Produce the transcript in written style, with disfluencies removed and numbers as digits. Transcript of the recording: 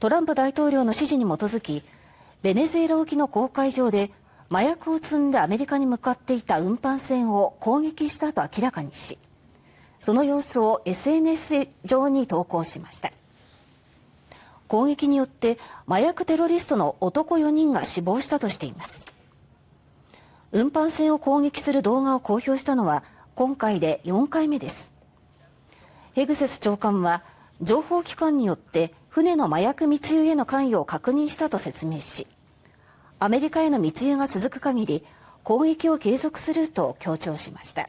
トランプ大統領の指示に基づき、ベネズエラ沖の公海上で麻薬を積んでアメリカに向かっていた運搬船を攻撃したと明らかにし、その様子を SNS 上に投稿しました。攻撃によって麻薬テロリストの男4人が死亡したとしています。運搬船を攻撃する動画を公表したのは今回で4回目です。ヘグセス長官は、情報機関によって船の麻薬密輸への関与を確認したと説明し、アメリカへの密輸が続く限り攻撃を継続すると強調しました。